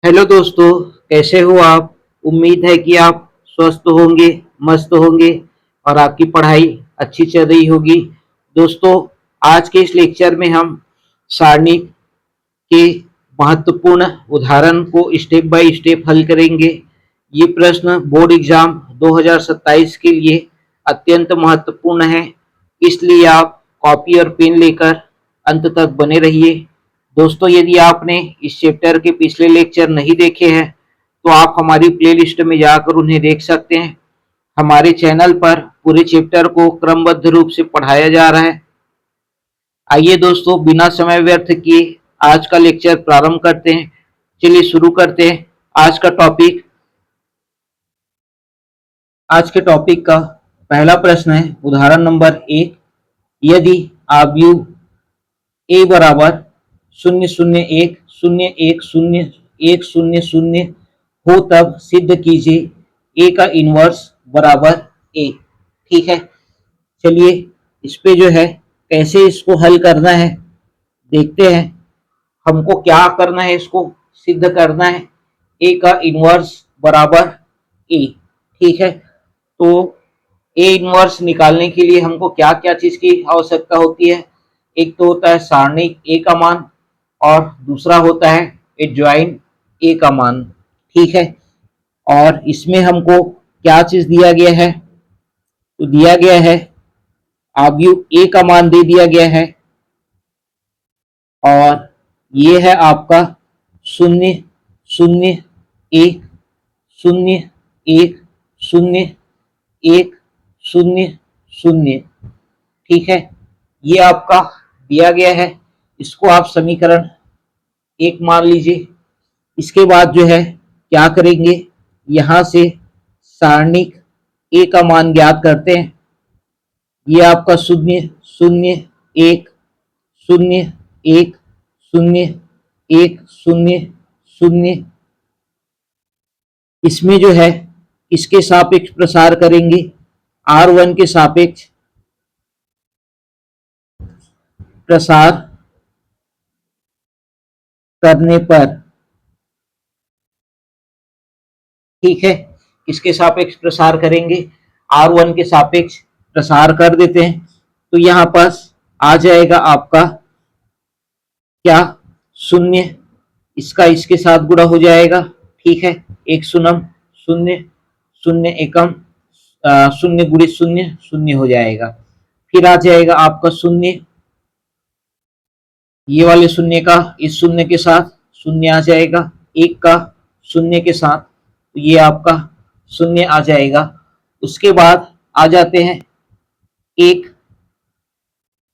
Hello दोस्तों, कैसे हो आप। उम्मीद है कि आप स्वस्थ होंगे, मस्त होंगे और आपकी पढ़ाई अच्छी चल रही होगी। दोस्तों, आज के इस लेक्चर में हम सारणी के महत्वपूर्ण उदाहरण को स्टेप बाय स्टेप हल करेंगे। ये प्रश्न बोर्ड एग्जाम 2027 के लिए अत्यंत महत्वपूर्ण है, इसलिए आप कॉपी और पेन लेकर अंत तक बने रहिए। दोस्तों, यदि आपने इस चैप्टर के पिछले लेक्चर नहीं देखे हैं तो आप हमारी प्लेलिस्ट में जाकर उन्हें देख सकते हैं। हमारे चैनल पर पूरे चैप्टर को क्रमबद्ध रूप से पढ़ाया जा रहा है। आइए दोस्तों, बिना समय व्यर्थ किए आज का लेक्चर प्रारंभ करते हैं। चलिए शुरू करते हैं। आज का टॉपिक आज के टॉपिक का पहला प्रश्न है उदाहरण नंबर 1। यदि आयु ए बराबर 001010100 हो तब सिद्ध कीजिए ए का इनवर्स बराबर ए। ठीक है, चलिए इस पे जो है कैसे इसको हल करना है देखते हैं। हमको क्या करना है, इसको सिद्ध करना है ए का इनवर्स बराबर ए। ठीक है, तो ए इनवर्स निकालने के लिए हमको क्या क्या चीज की आवश्यकता होती है। एक तो होता है सारणिक ए का मान और दूसरा होता है एडजॉइंट ए का मान। ठीक है, और इसमें हमको क्या चीज दिया गया है, तो दिया गया है आयु ए का मान दे दिया गया है और ये है आपका 0 0 1 0 1 0 1 0 0। ठीक है, ये आपका दिया गया है। इसको आप समीकरण 1 मान लीजिए। इसके बाद जो है क्या करेंगे, यहां से सारणिक ए का मान ज्ञात करते हैं। ये आपका 0 0 1 0 1 0 1 0 इसमें जो है इसके सापेक्ष प्रसार करेंगे। R1 के सापेक्ष प्रसार करने पर, ठीक है, इसके सापेक्ष प्रसार करेंगे, R1 के सापेक्ष प्रसार कर देते हैं। तो यहां पास आ जाएगा आपका क्या, 0, इसका इसके साथ गुणा हो जाएगा। ठीक है, 1 शून्यम 0 0 एकम 0 गुणित 0 0 हो जाएगा। फिर आ जाएगा आपका 0, ये वाले 0 का इस 0 के साथ 0 आ जाएगा, 1 का 0 के साथ, तो ये आपका 0 आ जाएगा। उसके बाद आ जाते हैं 1,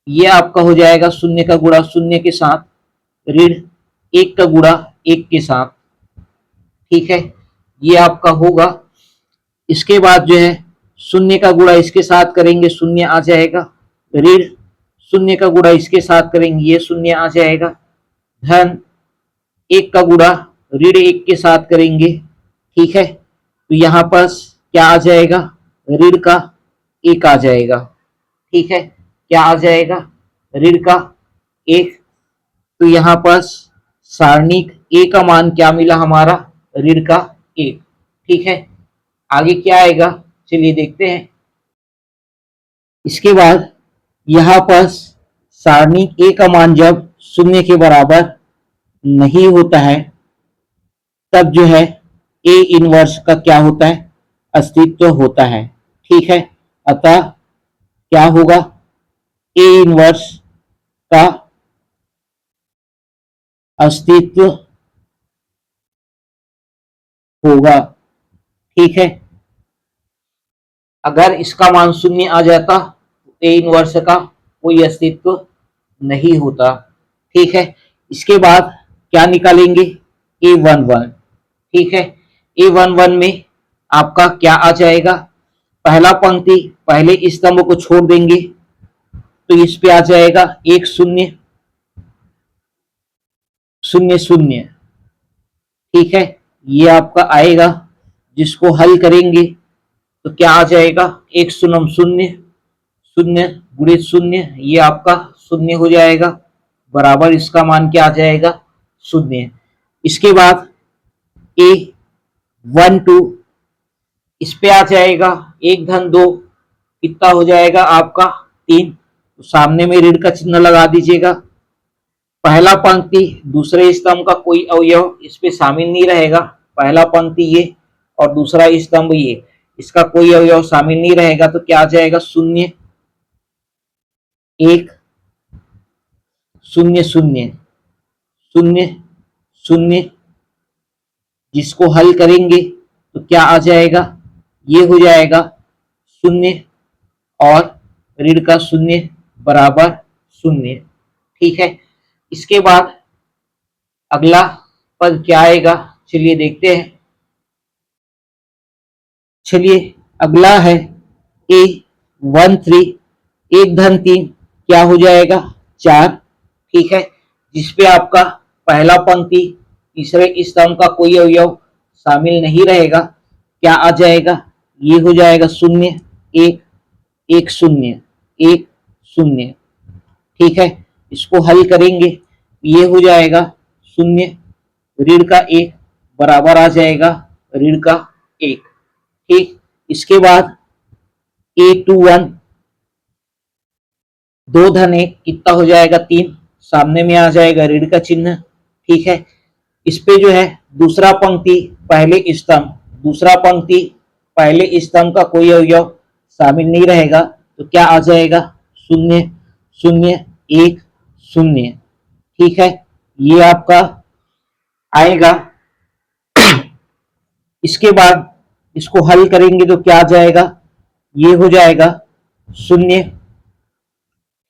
ये आपका हो जाएगा 0 का गुणा 0 के साथ ऋण 1 का गुणा 1 के साथ। ठीक है, ये आपका होगा। इसके बाद जो है 0 का गुणा इसके साथ करेंगे, 0 आ जाएगा। ऋण 0 का गुणा इसके साथ करेंगे, ये 0 आ जाएगा। धन 1 का गुणा ऋण 1 के साथ करेंगे। ठीक है, तो यहां पर क्या आ जाएगा, ऋण का 1 आ जाएगा। ठीक है, क्या आ जाएगा, ऋण का 1। तो यहां पर सारणिक ए का मान क्या मिला हमारा, ऋण का 1। ठीक है, आगे क्या आएगा चलिए देखते हैं। इसके बाद यहां पर सारणिक ए का मान जब 0 के बराबर नहीं होता है तब जो है ए इनवर्स का क्या होता है, अस्तित्व होता है। ठीक है, अतः क्या होगा, ए इनवर्स का अस्तित्व होगा। ठीक है, अगर इसका मान 0 आ जाता तो ए इनवर्स का कोई अस्तित्व नहीं होता। ठीक है, इसके बाद क्या निकालेंगे, A11। ठीक है, A11 में आपका क्या आ जाएगा, पहला पंक्ति पहले स्तंभ को छोड़ देंगे तो इस पे आ जाएगा 1 0 0 0। ठीक है, ये आपका आएगा, जिसको हल करेंगे तो क्या आ जाएगा, 1 शून्यम 0 0 गुणित 0, ये आपका 0 हो जाएगा, बराबर इसका मान क्या आ जाएगा, 0। इसके बाद ए 1 2, इस पे आ जाएगा 1 धन 2, कितना हो जाएगा आपका 3। तो सामने में ऋण का चिन्ह लगा दीजिएगा। पहला पंक्ति दूसरे स्तंभ का कोई अवयव इस पे शामिल नहीं रहेगा। पहला पंक्ति ये और दूसरा स्तंभ ये, इसका कोई अवयव शामिल नहीं रहेगा। तो क्या आ जाएगा 0 1 0 0 0 0, जिसको हल करेंगे तो क्या आ जाएगा, ये हो जाएगा 0 और ऋण का 0 बराबर 0। ठीक है, इसके बाद अगला पद क्या आएगा, चलिए देखते हैं। चलिए अगला है ए 1 3, 1 धन 3, क्या हो जाएगा 4। ठीक है, जिसपे आपका पहला पंक्ति तीसरे स्तंभ का कोई अवयव शामिल नहीं रहेगा। क्या आ जाएगा, ये हो जाएगा 0 1 1 0 1 0। ठीक है, इसको हल करेंगे, ये हो जाएगा 0 ऋण का 1 बराबर आ जाएगा ऋण का 1। ठीक, इसके बाद A21 2 धन 1, कितना हो जाएगा 3, सामने में आ जाएगा ऋण का चिन्ह। ठीक है, इस पे जो है दूसरा पंक्ति पहले स्तंभ का कोई अवयव शामिल नहीं रहेगा। तो क्या आ जाएगा 0 0 1 0। ठीक है, ये आपका आएगा। इसके बाद इसको हल करेंगे तो क्या आ जाएगा, ये हो जाएगा 0।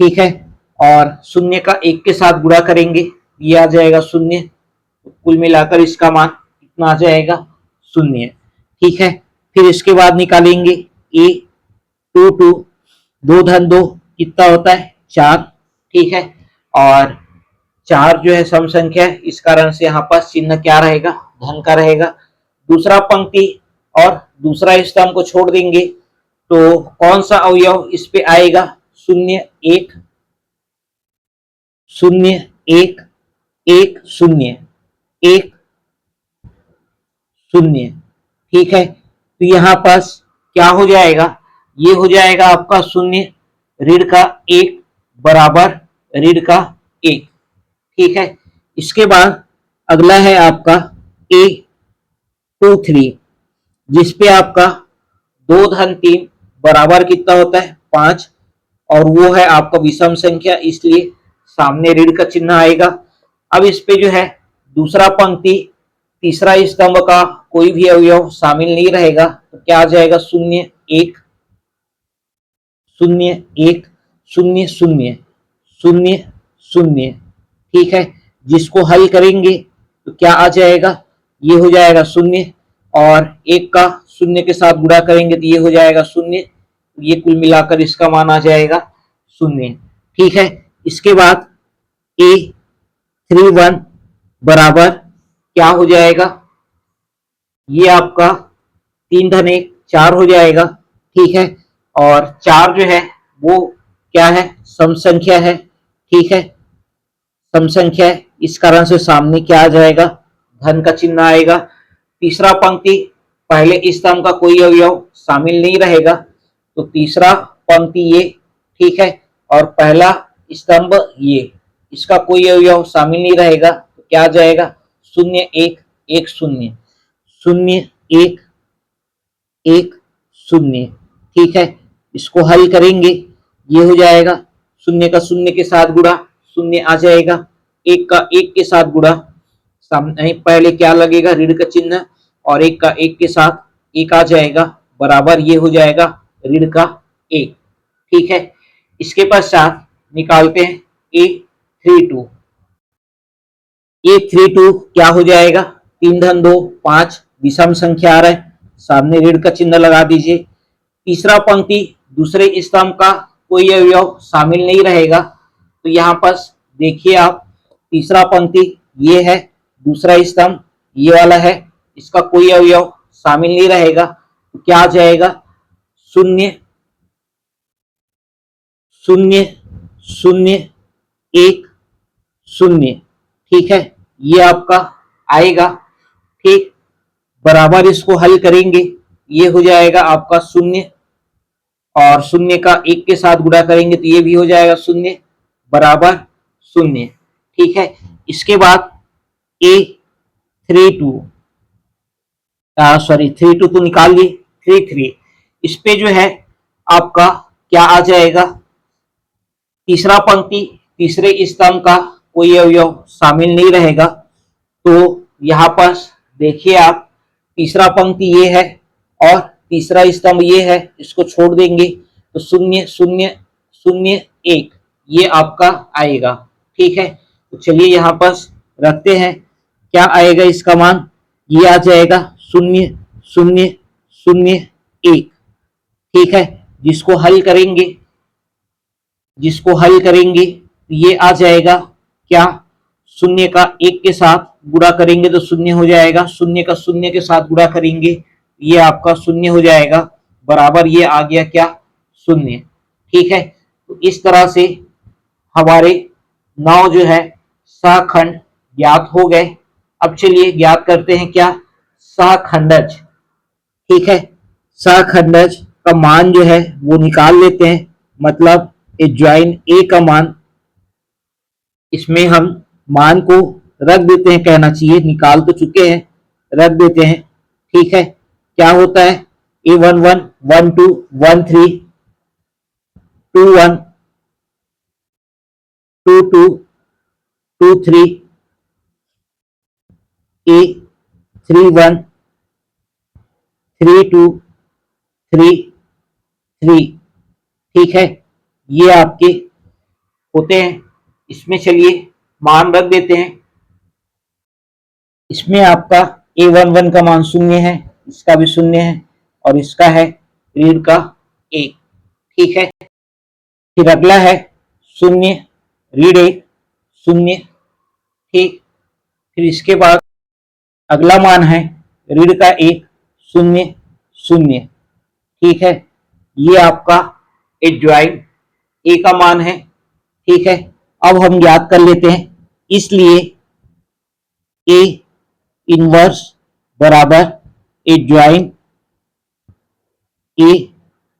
ठीक है, और 0 का 1 के साथ गुणा करेंगे, ये आ जाएगा 0। कुल मिलाकर इसका मान कितना आ जाएगा 0। ठीक है, फिर इसके बाद निकालेंगे A22 2 धन 2, कितना होता है 4। ठीक है, और 4 जो है सम संख्या है, इस कारण से यहाँ पर चिन्ह क्या रहेगा, धन का रहेगा। दूसरा पंक्ति और दूसरा स्तंभ को छोड़ देंगे तो कौन सा अवयव इस पे आएगा, 0 1 0 1 1 0 1 0। ठीक है, तो यहाँ पास क्या हो जाएगा, ये हो जाएगा आपका 0 ऋण का 1 बराबर ऋण का 1। ठीक है, इसके बाद अगला है आपका A23, जिसपे आपका 2 धन 3 बराबर कितना होता है 5, और वो है आपका विषम संख्या, इसलिए सामने ऋण का चिन्ह आएगा। अब इस पे जो है दूसरा पंक्ति तीसरा स्तंभ का कोई भी अवयव शामिल नहीं रहेगा। तो क्या आ जाएगा 0 1 0 1 0 0 0 0। ठीक है, जिसको हल करेंगे तो क्या आ जाएगा, ये हो जाएगा 0 और 1 का 0 के साथ गुणा करेंगे तो ये हो जाएगा 0। ये कुल मिलाकर इसका मान आ जाएगा 0। ठीक है, इसके बाद A31 बराबर क्या हो जाएगा, ये आपका 3 धन 1 4 हो जाएगा। ठीक है, और 4 जो है वो क्या है, सम संख्या है। ठीक है, सम संख्या है, इस कारण से सामने क्या आ जाएगा, धन का चिन्ह आएगा। तीसरा पंक्ति पहले स्तंभ का कोई अवयव शामिल नहीं रहेगा, तो तीसरा पंक्ति ये। ठीक है, और पहला स्तंभ ये, इसका कोई अवयव शामिल नहीं रहेगा। तो क्या आ जाएगा 0 1 1 0 0 1 1 0। ठीक है, इसको हल करेंगे, ये हो जाएगा 0 का 0 के साथ गुणा 0 आ जाएगा, 1 का 1 के साथ गुणा, सामने पहले क्या लगेगा ऋण का चिन्ह, और 1 का 1 के साथ 1 आ जाएगा बराबर, ये हो जाएगा ऋण का 1। ठीक है, इसके पश्चात निकालते हैं A32। A32 क्या हो जाएगा, 3 धन 2 5, विषम संख्या आ रहा है, सामने ऋण का चिन्ह लगा दीजिए। तीसरा पंक्ति दूसरे स्तंभ का कोई अवयव शामिल नहीं रहेगा। तो यहाँ पर देखिए आप, तीसरा पंक्ति ये है, दूसरा स्तंभ ये वाला है, इसका कोई अवयव शामिल नहीं रहेगा। तो क्या आ जाएगा 0 0 0 1 0। ठीक है, ये आपका आएगा। ठीक, बराबर इसको हल करेंगे, ये हो जाएगा आपका शून्य, और शून्य का एक के साथ गुणा करेंगे तो ये भी हो जाएगा शून्य, बराबर शून्य। ठीक है, इसके बाद ए 3 2 सॉरी 3 2 तो निकाल ली, 3 3 इस पे जो है आपका क्या आ जाएगा, तीसरा पंक्ति तीसरे स्तंभ का कोई अवयव शामिल नहीं रहेगा। तो यहाँ पर देखिए आप, तीसरा पंक्ति ये है और तीसरा स्तंभ ये है, इसको छोड़ देंगे तो 0 0 0 1 ये आपका आएगा। ठीक है, तो चलिए यहाँ पर रखते हैं, क्या आएगा इसका मान, ये आ जाएगा 0 0 0 1। ठीक है, जिसको हल करेंगे ये आ जाएगा क्या, शून्य का एक के साथ गुणा करेंगे तो शून्य हो जाएगा, शून्य का शून्य के साथ गुणा करेंगे ये आपका शून्य हो जाएगा, बराबर ये आ गया क्या, शून्य। ठीक है, तो इस तरह से हमारे 9 जो है सहखंड ज्ञात हो गए। अब चलिए ज्ञात करते हैं क्या, सहखंडज। ठीक है, सहखंडज का मान जो है वो निकाल लेते हैं, मतलब एडजॉइन ए का मान, इसमें हम मान को रख देते हैं, कहना चाहिए निकाल तो चुके हैं, रख देते हैं। ठीक है, क्या होता है, A11 12 13 21 22 23 A31 32 33। ठीक है, ये आपके होते हैं। इसमें चलिए मान रख देते हैं, इसमें आपका A11 का मान 0 है, इसका भी 0 है, और इसका है ऋण का 1। ठीक है, फिर अगला है 0 ऋण 1 0। ठीक, फिर इसके बाद अगला मान है ऋण का 1 0 0। ठीक है, ये आपका एडजॉइन ए का मान है। ठीक है, अब हम याद कर लेते हैं, इसलिए ए इनवर्स बराबर एडजॉइन ए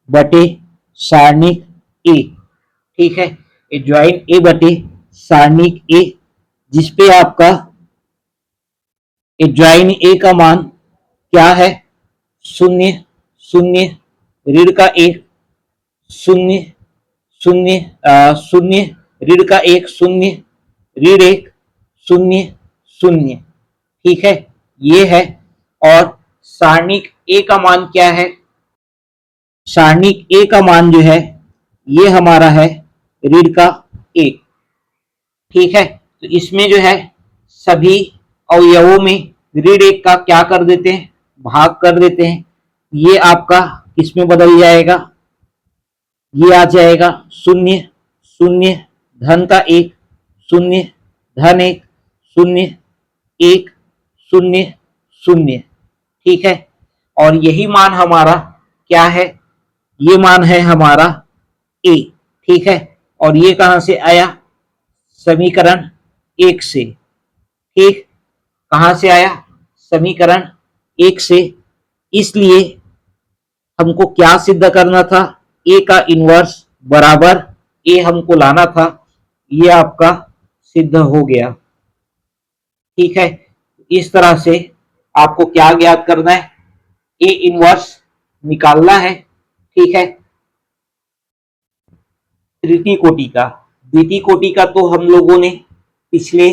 बटे सारणिक ए। ठीक है, एडजॉइन ए बटे सारणिक ए, जिसपे आपका एडजॉइन ए का मान क्या है, 0 0 ऋण का 1 0 0 0 ऋण का 1 0 ऋण 1 0 0। ठीक है, ये है। और सारणिक ए का मान क्या है, सारणिक ए का मान जो है ये हमारा है ऋण का 1। ठीक है, तो इसमें जो है सभी अवयवों में ऋण 1 का क्या कर देते हैं, भाग कर देते हैं। ये आपका किसमें बदल जाएगा, ये आ जाएगा 0 0 धन का 1 0 धन 1 0 1 0 0। ठीक है, और यही मान हमारा क्या है, ये मान है हमारा ए। ठीक है, और ये कहां से आया, समीकरण 1 से। ठीक, कहां से आया, समीकरण 1 से। इसलिए हमको क्या सिद्ध करना था, ए का इनवर्स बराबर ए हमको लाना था, ये आपका सिद्ध हो गया। ठीक है, इस तरह से आपको क्या ज्ञात करना है, ए इनवर्स निकालना है। ठीक है, तृतीय कोटि का, द्वितीय कोटि का तो हम लोगों ने पिछले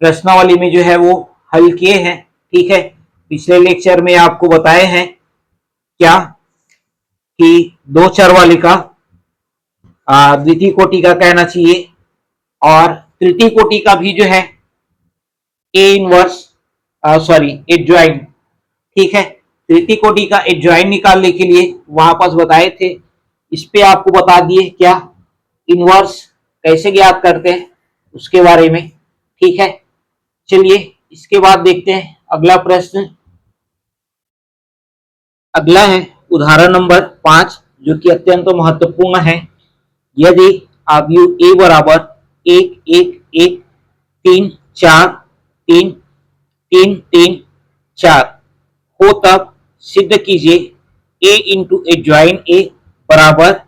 प्रश्नावली में जो है वो हल किए हैं। ठीक है, पिछले लेक्चर में आपको बताए हैं क्या, कि 2 चर वाले का द्वितीय कोटि का कहना चाहिए, और तृतीय कोटि का भी जो है ए इनवर्स सॉरी एडजॉइन। ठीक है, तृतीय कोटि का एडजॉइन निकालने के लिए वहां पास बताए थे, इस पे आपको बता दिए क्या, इनवर्स कैसे ज्ञात करते हैं उसके बारे में। ठीक है, चलिए इसके बाद देखते हैं अगला प्रश्न। अगला है उदाहरण नंबर 5, जो कि अत्यंत महत्वपूर्ण है। यदि अवयव ए बराबर 1 1 1 3 4 3 3 3 4 हो तब सिद्ध कीजिए ए इंटू ए ज्वाइन ए बराबर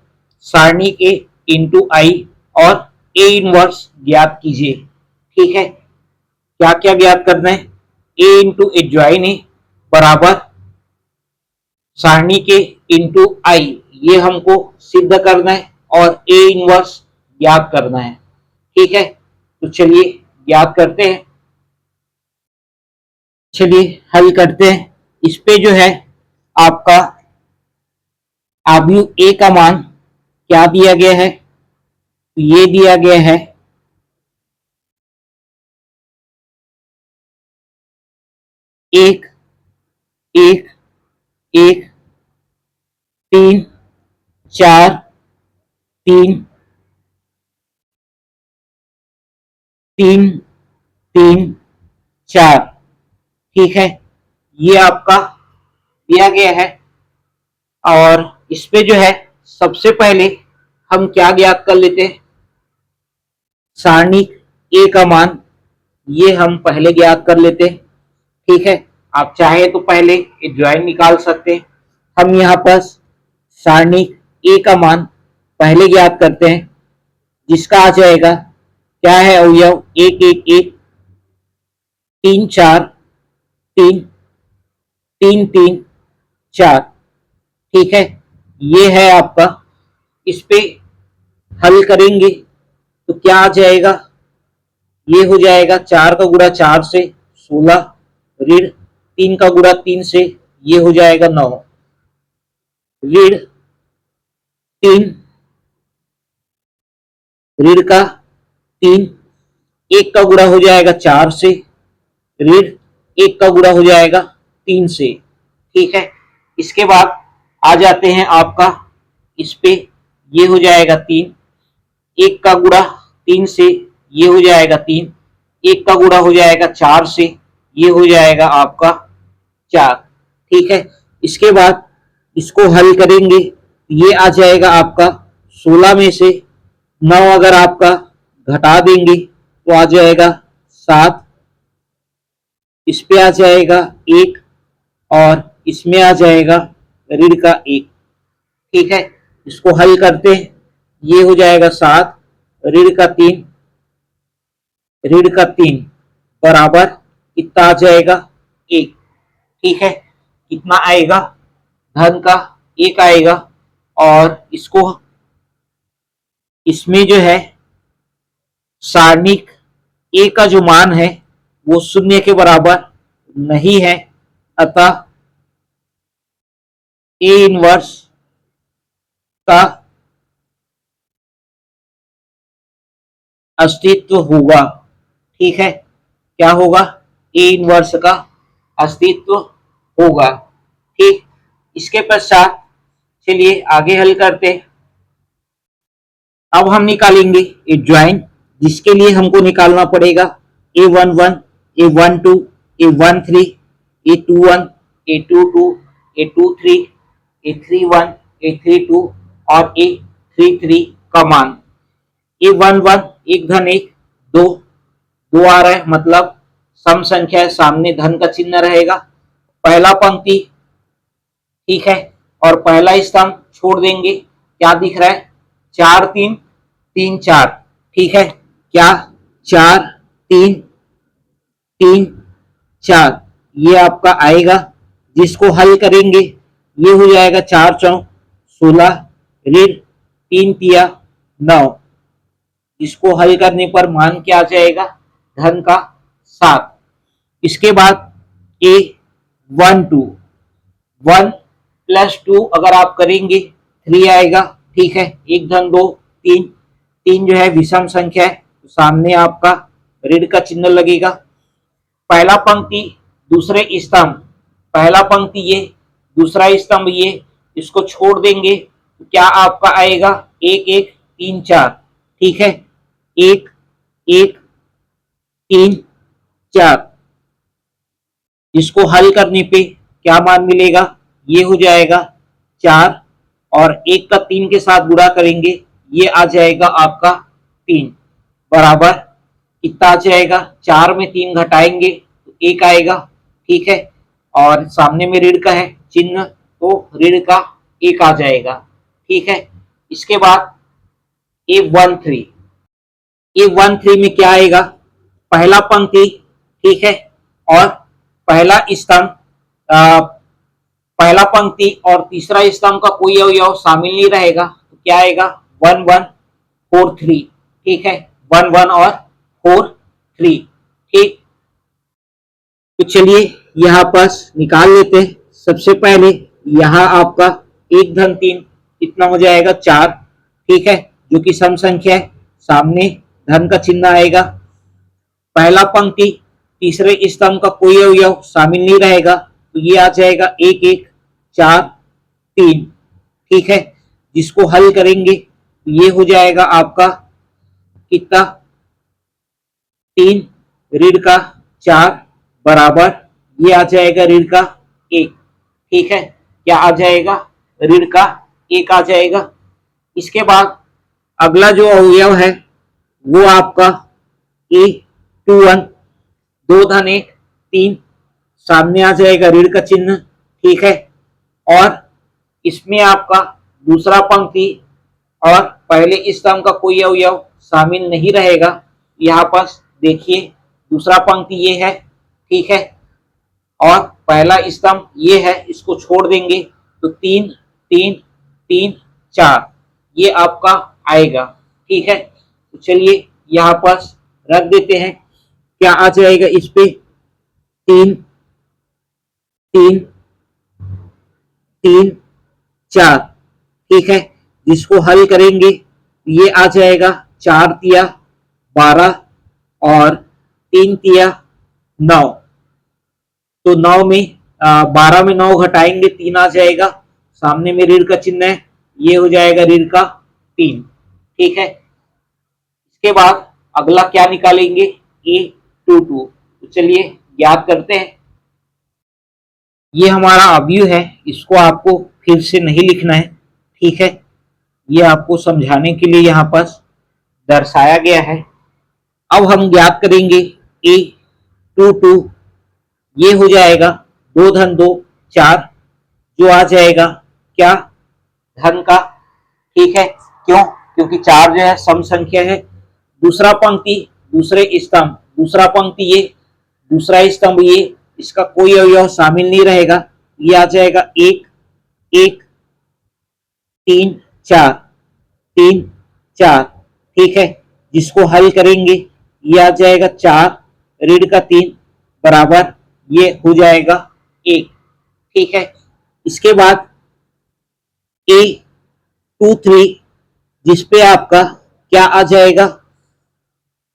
सारणी के इंटू आई और ए इनवर्स ज्ञात कीजिए। ठीक है, क्या क्या ज्ञात करना है? ए इंटू ए ज्वाइन ए बराबर सारणी के इंटू आई, ये हमको सिद्ध करना है और ए इनवर्स ज्ञात करना है। ठीक है, तो चलिए ज्ञात करते हैं। चलिए हल करते हैं। इस पे जो है आपका आव्यूह ए का मान क्या दिया गया है? ये दिया गया है 1 1 1 3 4 3 3 3 4। ठीक है, ये आपका दिया गया है और इस पे जो है सबसे पहले हम क्या ज्ञात कर लेते हैं? सारणी ए का मान, ये हम पहले ज्ञात कर लेते हैं। ठीक है, आप चाहे तो पहले ज्वाइन निकाल सकते हैं। हम यहाँ पर सारणी ए का मान पहले ज्ञात करते हैं, जिसका आ जाएगा क्या है अवयव 1 1 1 3 4 3 3 3 4। ठीक है, ये है आपका। इस पे हल करेंगे तो क्या आ जाएगा? ये हो जाएगा 4 का गुणा 4 से 16 ऋण 3 का गुणा 3 से ये हो जाएगा 9 ऋण 3 ऋण का 3 1 का गुणा हो जाएगा 4 से ऋण 1 का गुणा हो जाएगा 3 से। ठीक है, इसके बाद आ जाते हैं आपका इस पे, ये हो जाएगा 3 1 का गुणा 3 से ये हो जाएगा 3 1 का गुणा हो जाएगा 4 से ये हो जाएगा आपका 4। ठीक है, इसके बाद इसको हल करेंगे, ये आ जाएगा आपका 16 में से 9 अगर आपका घटा देंगे तो आ जाएगा 7, इस पे आ जाएगा 1 और इसमें आ जाएगा ऋण का 1। ठीक है, इसको हल करते हैं, ये हो जाएगा 7 ऋण का 3 बराबर कितना आ जाएगा 1। ठीक है, कितना आएगा? धन का 1 आएगा और इसको इसमें जो है सारणिक ए का जो मान है वो शून्य के बराबर नहीं है, अतः ए इनवर्स का अस्तित्व होगा। ठीक है, क्या होगा? ए इनवर्स का अस्तित्व होगा। ठीक, इसके पश्चात चलिए आगे हल करते हैं। अब हम निकालेंगे ए ज्वाइन, जिसके लिए हमको निकालना पड़ेगा A11 A12 A13 A21 A22 A23 A31 A32 और A33 का मान। A11 1 धन 1 2 2 आ रहा है, मतलब सम संख्या है, सामने धन का चिन्ह रहेगा, पहला पंक्ति। ठीक है, और पहला स्तंभ छोड़ देंगे, क्या दिख रहा है? 4 3 3 4। ठीक है, क्या 4 3 3 4 ये आपका आएगा, जिसको हल करेंगे ये हो जाएगा 4 चौक 16 ऋण 3 तिया 9, इसको हल करने पर मान क्या आ जाएगा? धन का 7। इसके बाद A12 1 प्लस 2 अगर आप करेंगे 3 आएगा। ठीक है, 1 धन 2 3 3 जो है विषम संख्या है, तो सामने आपका ऋण का चिन्ह लगेगा। पहला पंक्ति दूसरे स्तंभ, पहला पंक्ति ये दूसरा स्तंभ ये, इसको छोड़ देंगे तो क्या आपका आएगा? 1 1 3 4। ठीक है, 1 1 3 4, इसको हल करने पे क्या मान मिलेगा? ये हो जाएगा 4 और 1 का 3 के साथ गुणा करेंगे, ये आ जाएगा आपका 3 बराबर कितना आ जाएगा? 4 में 3 घटाएंगे तो 1 आएगा। ठीक है, और सामने में ऋण का है चिन्ह, तो ऋण का एक आ जाएगा। ठीक है, इसके बाद A13, A13 में क्या आएगा, पहला पंक्ति, ठीक है, और पहला स्तंभ, पहला पंक्ति और तीसरा स्तंभ का कोई अवयव शामिल नहीं रहेगा, तो क्या आएगा 1143। ठीक है, 11 और 43। ठीक, तो चलिए यहाँ पर निकाल लेते हैं। सबसे पहले यहाँ आपका 1 धन 3 कितना हो जाएगा 4। ठीक है, जो कि सम संख्या है, सामने धन का चिन्ह आएगा। पहला पंक्ति तीसरे स्तंभ का कोई अवयव शामिल नहीं रहेगा, तो ये आ जाएगा 1 1 4 3। ठीक है, जिसको हल करेंगे ये हो जाएगा आपका कितना 3 ऋण का 4 बराबर ये आ जाएगा ऋण का 1। ठीक है, क्या आ जाएगा ऋण का 1 आ जाएगा। इसके बाद अगला जो अवयव है वो आपका A21, 2 धन 1 3, सामने आ जाएगा ऋण का चिन्ह। ठीक है, और इसमें आपका दूसरा पंक्ति और पहले स्तंभ का कोई अवयव शामिल नहीं रहेगा। यहाँ पर देखिए दूसरा पंक्ति ये है, ठीक है, और पहला स्तंभ ये है, इसको छोड़ देंगे तो 3 3 3 4 ये आपका आएगा। ठीक है, तो चलिए यहाँ पर रख देते हैं। क्या आ जाएगा इस पे 3 3 3 4। ठीक है, जिसको हल करेंगे ये आ जाएगा 4 तिया 12 और 3 तिया 9। तो 9 में 12 में 9 घटाएंगे 3 आ जाएगा, सामने में ऋण का चिन्ह है, ये हो जाएगा ऋण का 3। ठीक है, इसके बाद अगला क्या निकालेंगे A22। तो चलिए याद करते हैं। ये हमारा अवयव है, इसको आपको फिर से नहीं लिखना है। ठीक है, ये आपको समझाने के लिए यहाँ पर दर्शाया गया है। अब हम ज्ञात करेंगे A22, ये हो जाएगा 2 धन 2 4, जो आ जाएगा क्या धन का। ठीक है, क्यों, क्योंकि 4 जो है सम संख्या है। दूसरा पंक्ति दूसरे स्तंभ, दूसरा पंक्ति ये, दूसरा स्तंभ ये, इसका कोई अवयव शामिल नहीं रहेगा, ये आ जाएगा 1 1 3 4 3 4। ठीक है, जिसको हल करेंगे ये आ जाएगा 4 ऋण का 3 बराबर ये हो जाएगा 1। ठीक है, इसके बाद A23, जिसपे आपका क्या आ जाएगा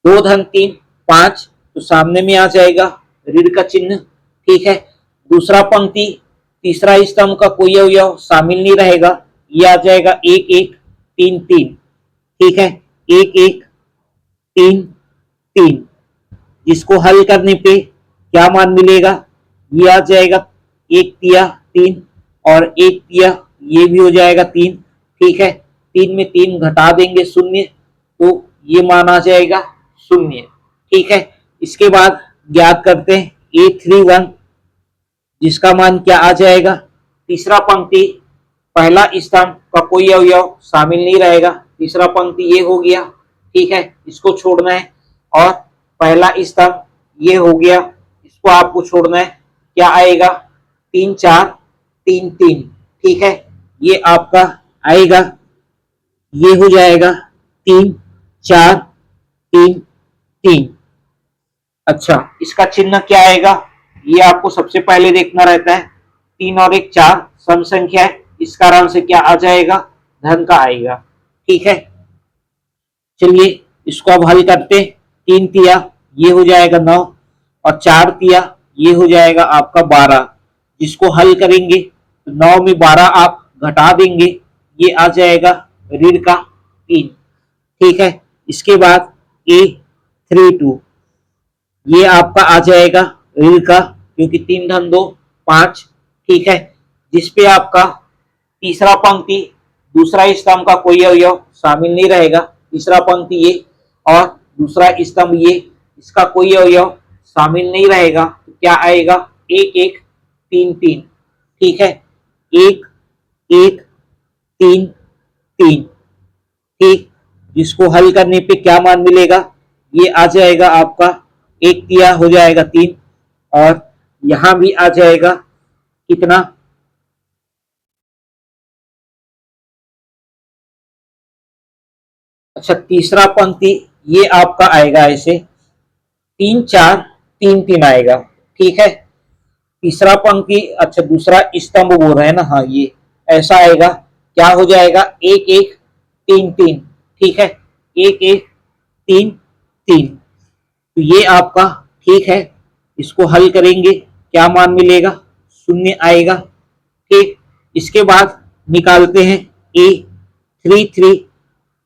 2 धन 3 5, तो सामने में आ जाएगा ऋण का चिन्ह। ठीक है, दूसरा पंक्ति तीसरा स्तंभ का कोई अवयव शामिल नहीं रहेगा, ये आ जाएगा 1 1 3 3। ठीक है, 1 1 3 3, जिसको हल करने पे क्या मान मिलेगा, ये आ जाएगा 1 तिया 3 और 1 तिया ये भी हो जाएगा 3। ठीक है, 3 में 3 घटा देंगे 0, तो ये मान आ जाएगा 0। ठीक है, इसके बाद ज्ञात करते हैं A31, जिसका मान क्या आ जाएगा, तीसरा पंक्ति पहला स्तंभ का कोई अवयव शामिल नहीं रहेगा, तीसरा पंक्ति ये हो गया। ठीक है, इसको छोड़ना है, और पहला स्तंभ ये हो गया, इसको आपको छोड़ना है। क्या आएगा 3 4 3 3। ठीक है, ये आपका आएगा, ये हो जाएगा 3 4 3 3। अच्छा, इसका चिन्ह क्या आएगा, ये आपको सबसे पहले देखना रहता है। 3 और 1 4 सम संख्या है, इस कारण से क्या आ जाएगा धन का आएगा। ठीक है, चलिए इसको अब हल करते। 3 तिया ये हो जाएगा 9 और 4 तिया ये हो जाएगा आपका 12, जिसको हल करेंगे तो 9 में 12 आप घटा देंगे, ये आ जाएगा ऋण का 3। ठीक है, इसके बाद A32, ये आपका आ जाएगा ऋण का, क्योंकि 3 धन 2 5। ठीक है, जिसपे आपका तीसरा पंक्ति दूसरा स्तंभ का कोई अवयव शामिल नहीं रहेगा, तीसरा पंक्ति ये और दूसरा स्तंभ ये, इसका कोई अवयव शामिल नहीं रहेगा, तो क्या आएगा 1 1 तीन तीन, ठीक है, एक एक तीन तीन, ठीक। जिसको हल करने पे क्या मान मिलेगा, ये आ जाएगा आपका एक तिया हो जाएगा तीन, और यहां भी आ जाएगा कितना, अच्छा तीसरा पंक्ति ये आपका आएगा ऐसे तीन चार तीन तीन आएगा, ठीक है। तीसरा पंक्ति, अच्छा दूसरा स्तंभ बोल रहे हैं ना, हाँ ये ऐसा आएगा, क्या हो जाएगा एक एक तीन तीन, ठीक है, एक एक तीन तीन। तो ये आपका ठीक है, इसको हल करेंगे क्या मान मिलेगा, शून्य आएगा, ठीक। इसके बाद निकालते हैं ए थ्री थ्री,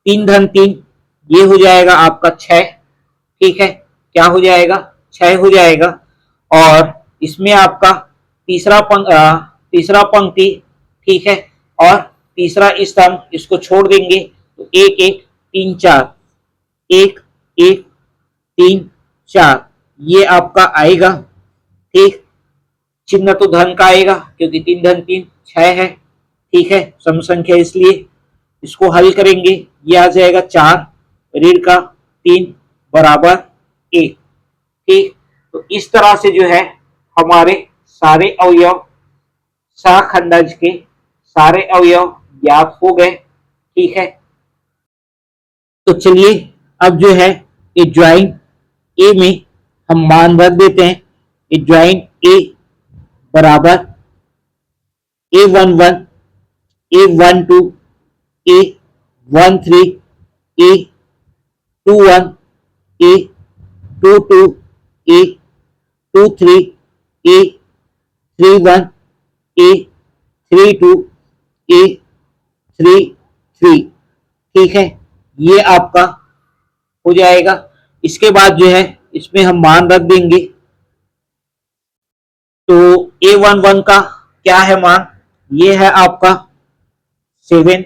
तीन धन तीन, ये हो जाएगा आपका छह, ठीक है, क्या हो जाएगा छह हो जाएगा। और इसमें आपका तीसरा पंक्ति, ठीक है, और तीसरा स्तंभ इसको छोड़ देंगे तो एक एक तीन चार, एक एक तीन चार, ये आपका आएगा, ठीक। चिन्ह तो धन का आएगा क्योंकि तीन धन तीन छह है, ठीक है, सम संख्या इसलिए इसको हल करेंगे, ये आ जाएगा चार ऋण का तीन बराबर एक, ठीक। तो इस तरह से जो है हमारे सारे अवयव सहखंडज के सारे अवयव ज्ञात हो गए, ठीक है। तो चलिए अब जो है ये ज्वाइन ए में हम मान रख देते हैं, ये ज्वाइन ए बराबर A11 A12 A13 A21 A22 A23 A31 A32 A33, ठीक है, ये आपका हो जाएगा। इसके बाद जो है इसमें हम मान रख देंगे, तो A11 का क्या है मान, ये है आपका 7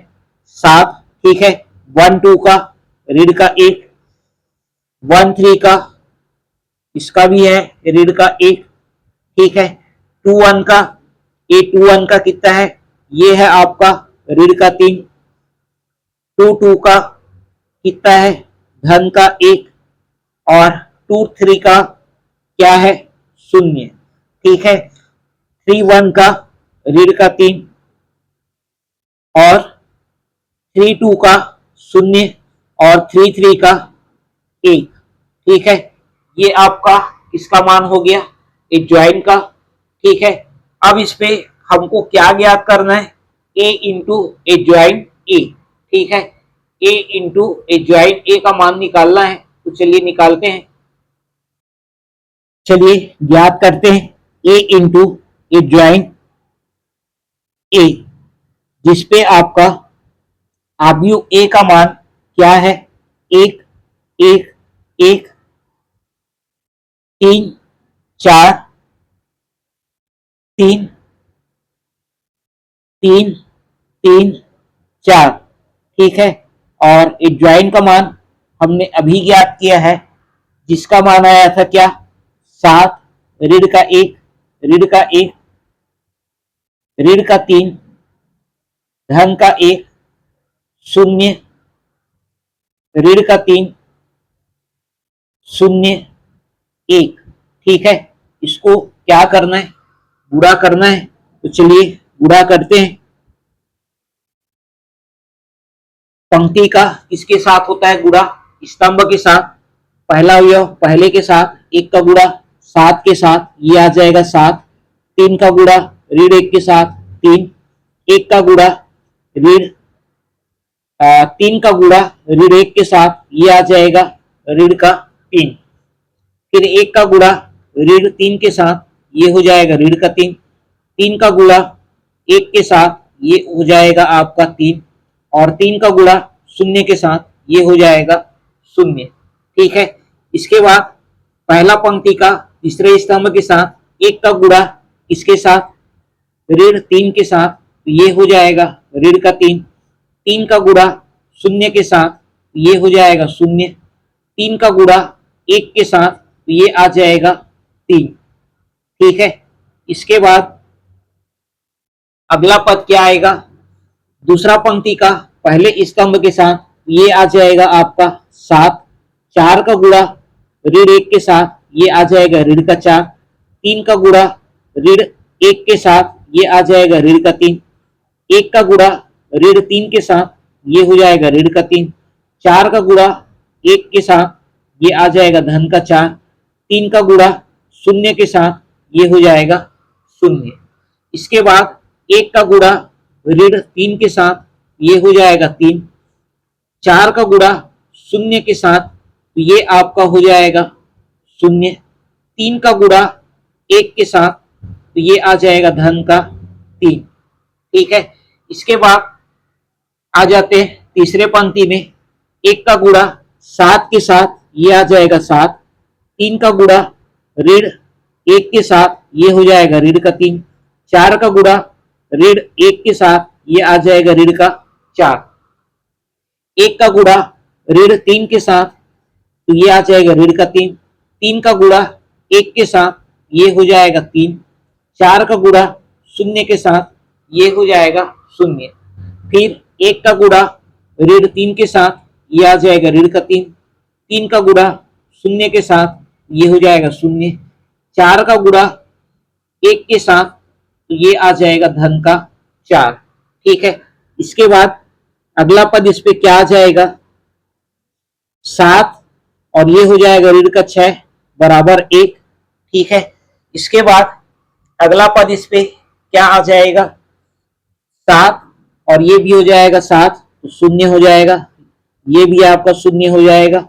7, ठीक है, 12 का ऋण का एक, 13 का इसका भी है ऋण का एक, ठीक है, 21 का A21 का कितना है, ये है आपका ऋण का तीन, 22 का कितना है धन का एक, और 23 का क्या है शून्य, ठीक है, 31 का ऋण का तीन, और 32 का शून्य, और 33 का एक, ठीक है। ये आपका किसका मान हो गया, एक ज्वाइन का, ठीक है। अब इस पे हमको क्या ज्ञात करना है, ए इंटू ए ज्वाइन ए, ठीक है, ए इंटू ए ज्वाइन ए का मान निकालना है, तो चलिए निकालते हैं। चलिए ज्ञात करते हैं ए इंटू ए ज्वाइन ए, जिसपे आपका आव्यूह ए का मान क्या है, एक एक एक तीन चार तीन तीन तीन चार, ठीक है। और एक ज्वाइन का मान हमने अभी ज्ञात किया है, जिसका मान आया था क्या, सात ऋण का एक ऋण का एक ऋण का तीन धन का एक शून्य ऋण का तीन शून्य एक, ठीक है। इसको क्या करना है, गुणा करना है, तो चलिए गुणा करते हैं। पंक्ति का किसके साथ होता है गुणा, स्तंभ के साथ, पहला अवयव पहले के साथ, एक का गुणा सात के साथ, ये आ जाएगा सात, तीन का गुणा ऋण एक के साथ तीन, एक का गुणा ऋण तीन का गुणा ऋण एक के साथ, ये आ जाएगा ऋण का तीन, फिर एक का गुणा ऋण तीन के साथ, ये हो जाएगा ऋण का तीन, तीन का गुणा एक के साथ, ये हो जाएगा आपका तीन, और तीन का गुणा शून्य के साथ, ये हो जाएगा शून्य, ठीक है। इसके बाद पहला पंक्ति का तीसरे स्तंभ के साथ एक का गुणा इसके साथ ऋण तीन के साथ, तो ये हो जाएगा ऋण का तीन, तीन का गुणा शून्य के साथ, ये हो जाएगा शून्य, तीन का गुणा एक के साथ, तो ये आ जाएगा तीन, ठीक है। इसके बाद अगला पद क्या आएगा, दूसरा पंक्ति का पहले स्तंभ के साथ ये आ जाएगा आपका 7, 4 का गुणा ऋण 1 के साथ ये आ जाएगा ऋण का 4, 3 का गुणा ऋण 1 के साथ ये आ जाएगा ऋण का 3, 1 का गुणा ऋण 3 के साथ ये हो जाएगा ऋण का 3, 4 का गुणा 1 के साथ ये आ जाएगा धन का 4, 3 का गुणा शून्य के साथ ये हो जाएगा शून्य। इसके बाद 1 का गुणा ऋण 3 के साथ ये हो जाएगा 3, 4 का गुणा शून्य के साथ तो ये आपका हो जाएगा शून्य, 3 का गुणा 1 के साथ तो ये आ जाएगा धन का 3। ठीक है, इसके बाद आ जाते हैं तीसरे पंक्ति में, 1 का गुणा 7 के साथ ये आ जाएगा 7, 3 का गुणा ऋण 1 के साथ ये हो जाएगा ऋण का 3, 4 का गुणा ऋण 1 के साथ ये आ जाएगा ऋण का 4, 1 का गुणा ऋण 3 के साथ तो ये आ जाएगा ऋण का 3, 3 का गुणा 1 के साथ ये हो जाएगा 3, 4 का गुणा शून्य के साथ ये हो जाएगा शून्य, फिर 1 का गुणा ऋण 3 के साथ ये आ जाएगा ऋण का 3, 3 का गुणा शून्य के साथ ये हो जाएगा शून्य, 4 का गुणा 1 के साथ तो ये आ जाएगा धन का 4। ठीक है, इसके बाद अगला पद इस पे क्या आ जाएगा 7 और ये हो जाएगा ऋण का 6 बराबर 1। ठीक है, इसके बाद अगला पद इस पे क्या आ जाएगा 7 और ये भी हो जाएगा 7 तो शून्य हो जाएगा, ये भी आपका शून्य हो जाएगा,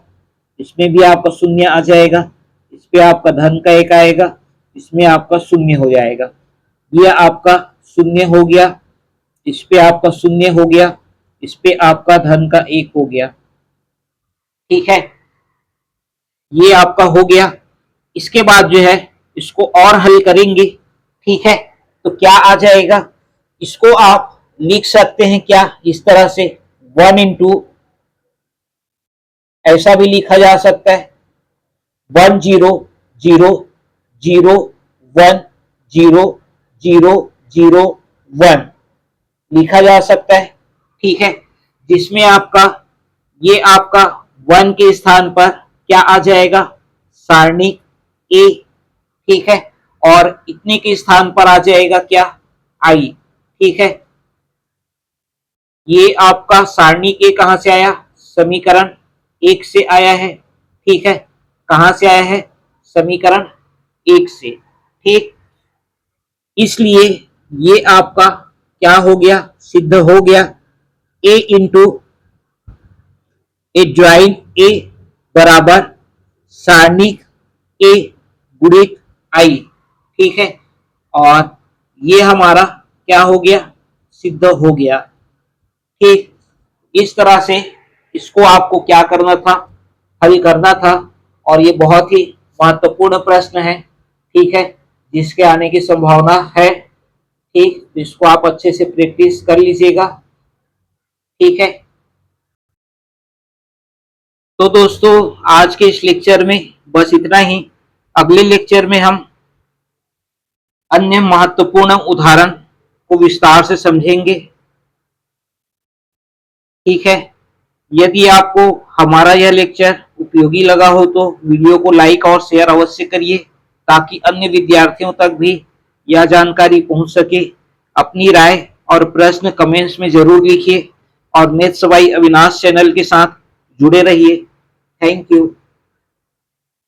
इसमें भी आपका शून्य आ जाएगा, इस पे आपका धन का 1 आएगा, इसमें आपका शून्य हो जाएगा, ये आपका शून्य हो गया, इस पे आपका शून्य हो गया, इस पे आपका धन का 1 हो गया। ठीक है, ये आपका हो गया। इसके बाद जो है इसको और हल करेंगे। ठीक है, तो क्या आ जाएगा, इसको आप लिख सकते हैं क्या इस तरह से 1 इंटू, ऐसा भी लिखा जा सकता है 1 0 0 0 1 0 0 0 1 लिखा जा सकता है। ठीक है, जिसमें आपका ये आपका 1 के स्थान पर क्या आ जाएगा सारणिक ए। ठीक है, और इतने के स्थान पर आ जाएगा क्या आई। ठीक है, ये आपका सारणिक ए कहां से आया, समीकरण 1 से आया है। ठीक है, कहां से आया है, समीकरण 1 से। ठीक, इसलिए ये आपका क्या हो गया, सिद्ध हो गया ए इंटू ए ज्वाइन ए बराबर सारणिक ए गुणित आई। ठीक है, और ये हमारा क्या हो गया, सिद्ध हो गया। ठीक, इस तरह से इसको आपको क्या करना था, हल करना था, और ये बहुत ही महत्वपूर्ण प्रश्न है। ठीक है, जिसके आने की संभावना है। ठीक, तो इसको आप अच्छे से प्रैक्टिस कर लीजिएगा। ठीक है, तो दोस्तों आज के इस लेक्चर में बस इतना ही। अगले लेक्चर में हम अन्य महत्वपूर्ण उदाहरण को विस्तार से समझेंगे। ठीक है, यदि आपको हमारा यह लेक्चर उपयोगी लगा हो तो वीडियो को लाइक और शेयर अवश्य करिए, ताकि अन्य विद्यार्थियों तक भी यह जानकारी पहुंच सके। अपनी राय और प्रश्न कमेंट्स में जरूर लिखिए और मैथ्स बाय अविनाश चैनल के साथ जुड़े रहिए। Thank you.